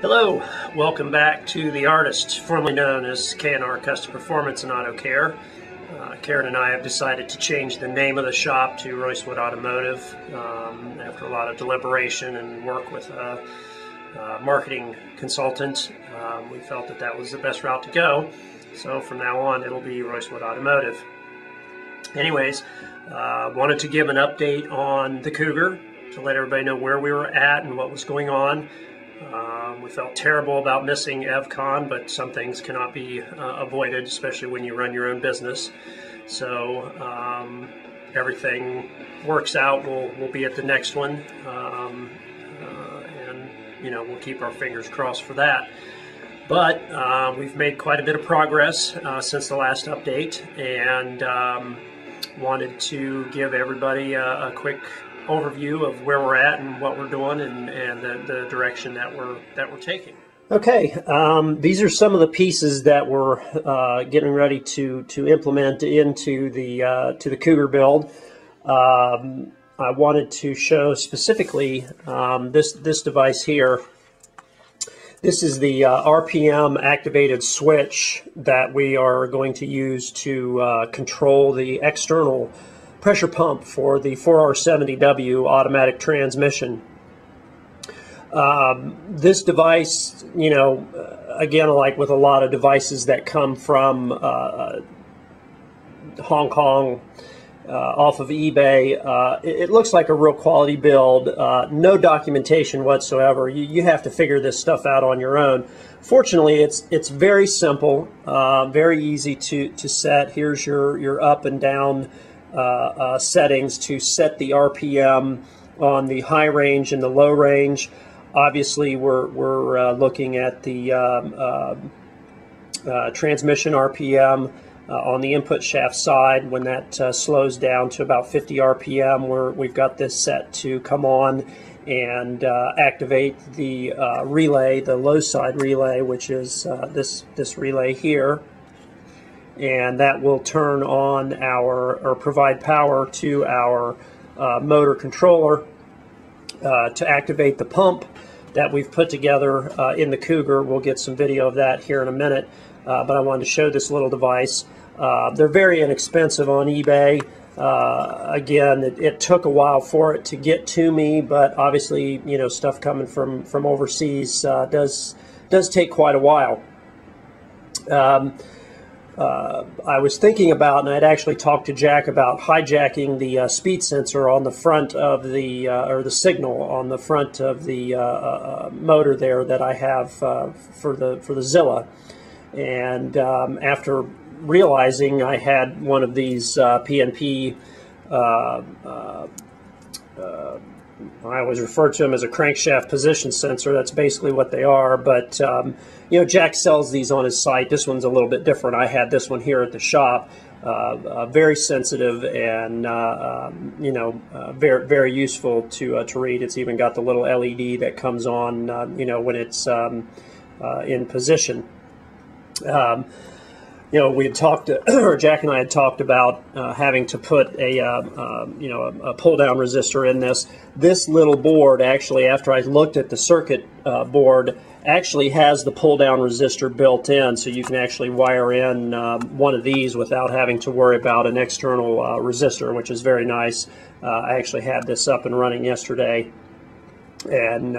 Hello, welcome back to The Artist, formerly known as K&R Custom Performance and Auto Care. Karen and I have decided to change the name of the shop to Roycewood Automotive after a lot of deliberation and work with a marketing consultant. We felt that that was the best route to go, so from now on it'll be Roycewood Automotive. Anyways, wanted to give an update on the Cougar to let everybody know where we were at and what was going on. We felt terrible about missing EvCon, but some things cannot be avoided, especially when you run your own business. So everything works out. We'll be at the next one, and we'll keep our fingers crossed for that. But we've made quite a bit of progress since the last update, and wanted to give everybody a quick overview of where we're at and what we're doing and the direction that we're taking. Okay, these are some of the pieces that we're getting ready to implement into the Cougar build. I wanted to show specifically this device here. This is the RPM activated switch that we are going to use to control the external pressure pump for the 4R70W automatic transmission. This device, again, like with a lot of devices that come from Hong Kong off of eBay, it looks like a real quality build. No documentation whatsoever. You have to figure this stuff out on your own. Fortunately, it's very simple, very easy to set. Here's your up and down settings to set the RPM on the high range and the low range. Obviously, we're looking at the transmission RPM on the input shaft side. When that slows down to about 50 RPM, we've got this set to come on and activate the relay, the low side relay, which is this relay here. And that will turn on or provide power to our motor controller to activate the pump that we've put together in the Cougar. We'll get some video of that here in a minute, but I wanted to show this little device. They're very inexpensive on eBay. Again, it took a while for it to get to me, but obviously, stuff coming from overseas does take quite a while. I was thinking about, and I'd actually talked to Jack about hijacking the speed sensor on the front of the, or the signal on the front of the motor there that I have for the Zilla. And after realizing I had one of these PNP, I always refer to them as a crankshaft position sensor. That's basically what they are. But, Jack sells these on his site. This one's a little bit different. I had this one here at the shop. Very sensitive and, very, very useful to read. It's even got the little LED that comes on, when it's in position. We had talked, or Jack and I had talked about having to put a pull-down resistor in this. This little board, actually, after I looked at the circuit board, actually has the pull-down resistor built in, so you can actually wire in one of these without having to worry about an external resistor, which is very nice. I actually had this up and running yesterday, and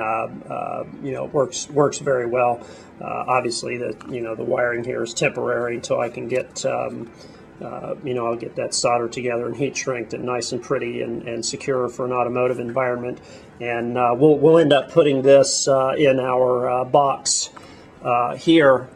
works very well. Obviously, the wiring here is temporary until I can get I'll get that soldered together and heat shrinked and nice and pretty and secure for an automotive environment. And we'll end up putting this in our box here.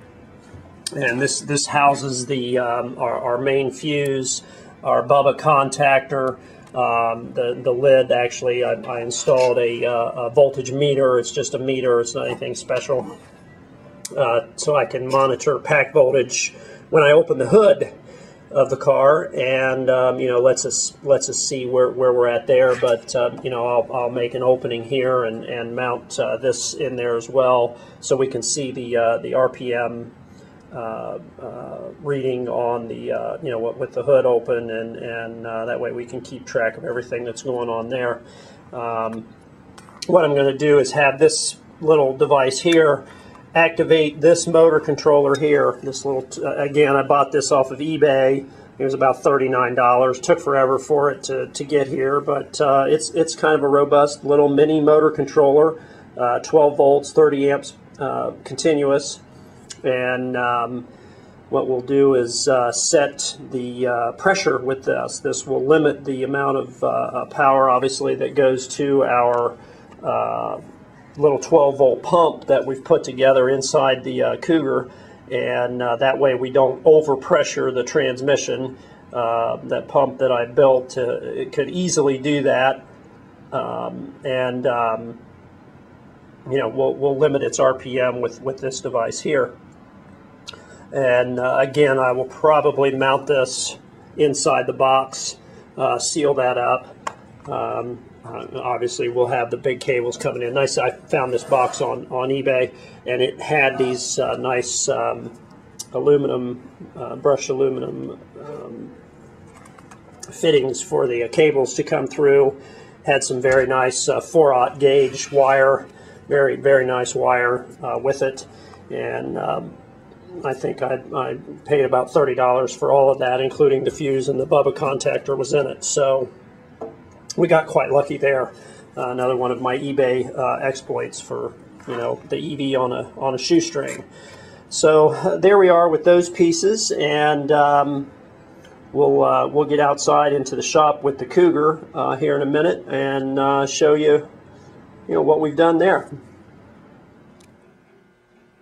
And this houses the our main fuse, our Bubba contactor. The lid, actually, I installed a voltage meter. It's just a meter. It's not anything special. So I can monitor pack voltage when I open the hood of the car, and lets us see where we're at there. But I'll make an opening here and mount this in there as well, so we can see the RPM reading on the with the hood open, and that way we can keep track of everything that's going on there. What I'm going to do is have this little device here activate this motor controller here. This little, again, I bought this off of eBay. It was about $39. Took forever for it to get here, but it's kind of a robust little mini motor controller, 12 volts, 30 amps continuous, and what we'll do is set the pressure with this. This will limit the amount of power, obviously, that goes to our little 12-volt pump that we've put together inside the Cougar, and that way we don't overpressure the transmission. That pump that I built, it could easily do that, and you know, we'll limit its RPM with this device here. And again, I will probably mount this inside the box, seal that up. Obviously, we'll have the big cables coming in. Nice. I found this box on eBay, and it had these nice aluminum, brushed aluminum fittings for the cables to come through. Had some very nice 4/0 gauge wire, very nice wire with it, and I think I paid about $30 for all of that, including the fuse, and the Bubba contactor was in it. So we got quite lucky there. Another one of my eBay exploits for, you know, the EV on a shoestring. So there we are with those pieces, and we'll get outside into the shop with the Cougar here in a minute and show you, what we've done there.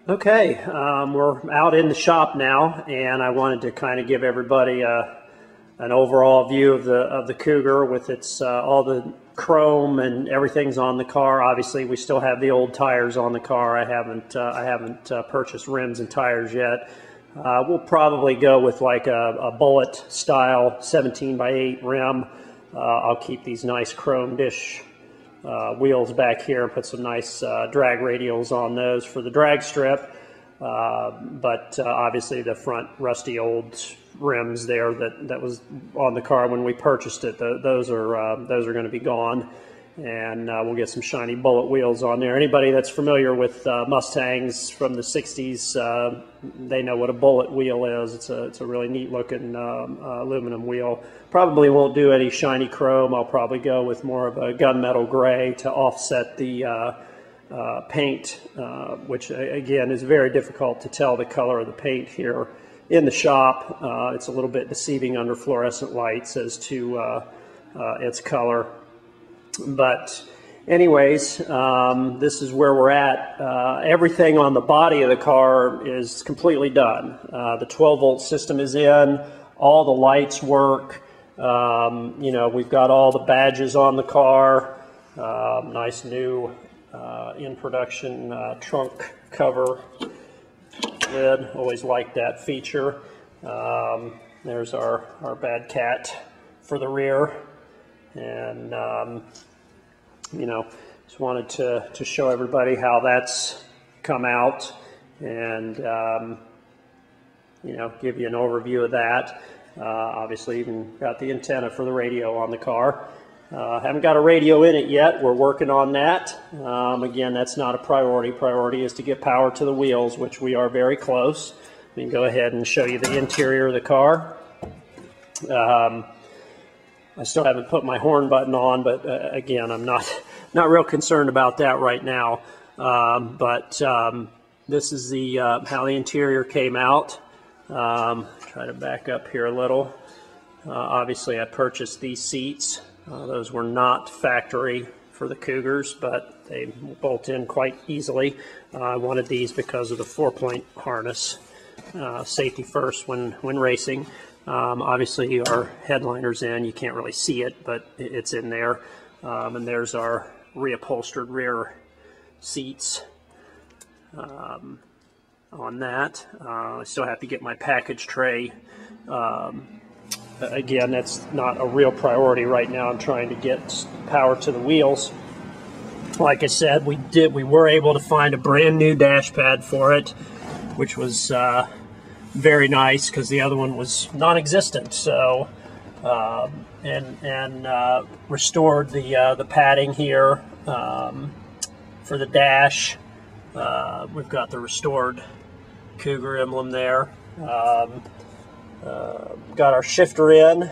Okay, we're out in the shop now, and I wanted to kind of give everybody an overall view of the Cougar with its all the chrome and everything's on the car. Obviously, we still have the old tires on the car. I haven't purchased rims and tires yet. We'll probably go with like a bullet style 17x8 rim. I'll keep these nice chrome dish wheels back here and put some nice drag radials on those for the drag strip, but obviously the front rusty old rims there that was on the car when we purchased it, those are going to be gone, and we'll get some shiny bullet wheels on there. Anybody that's familiar with Mustangs from the 60s, they know what a bullet wheel is. It's a really neat looking aluminum wheel. Probably won't do any shiny chrome. I'll probably go with more of a gunmetal gray to offset the paint, which again is very difficult to tell the color of the paint here in the shop. It's a little bit deceiving under fluorescent lights as to its color. But anyways, this is where we're at. Everything on the body of the car is completely done. The 12-volt system is in. All the lights work. We've got all the badges on the car. Nice new in production trunk cover lid. Always liked that feature. There's our bad cat for the rear, and just wanted to show everybody how that's come out, and give you an overview of that. Obviously, even got the antenna for the radio on the car. Haven't got a radio in it yet. We're working on that. Again, that's not a priority. Priority is to get power to the wheels, which we are very close. We can go ahead and show you the interior of the car. I still haven't put my horn button on, but again, I'm not real concerned about that right now. This is how the interior came out. Try to back up here a little. Obviously, I purchased these seats. Those were not factory for the Cougars, but they bolt in quite easily. I wanted these because of the 4-point harness. Safety first when racing. Obviously, our headliner's in. You can't really see it, but it's in there. And there's our reupholstered rear seats on that. I still have to get my package tray. Again, that's not a real priority right now. I'm trying to get power to the wheels. Like I said, we were able to find a brand new dash pad for it, which was very nice because the other one was non-existent. So restored the padding here for the dash. We've got the restored Cougar emblem there. Got our shifter in.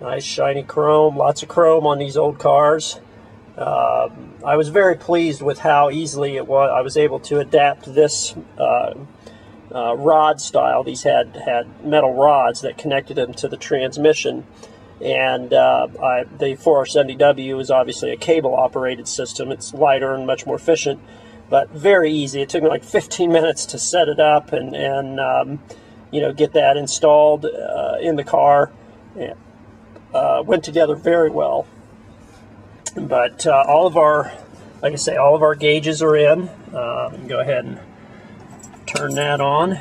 Nice shiny chrome, lots of chrome on these old cars. I was very pleased with how easily it was. I was able to adapt this rod style. These had metal rods that connected them to the transmission, and the 4R70W is obviously a cable operated system. It's lighter and much more efficient, but very easy. It took me like 15 minutes to set it up and you know, get that installed in the car. And, went together very well. But all of our, like I say, all of our gauges are in. Go ahead and turn that on.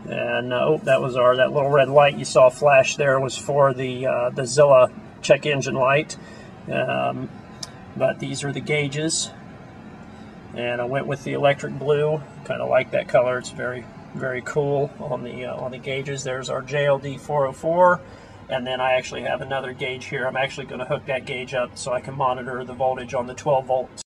And oh, that was that little red light you saw flash there was for the Zilla check engine light. But these are the gauges. And I went with the electric blue. Kind of like that color. It's very, very cool on the gauges. There's our JLD 404. And then I actually have another gauge here. I'm actually going to hook that gauge up so I can monitor the voltage on the 12 volts.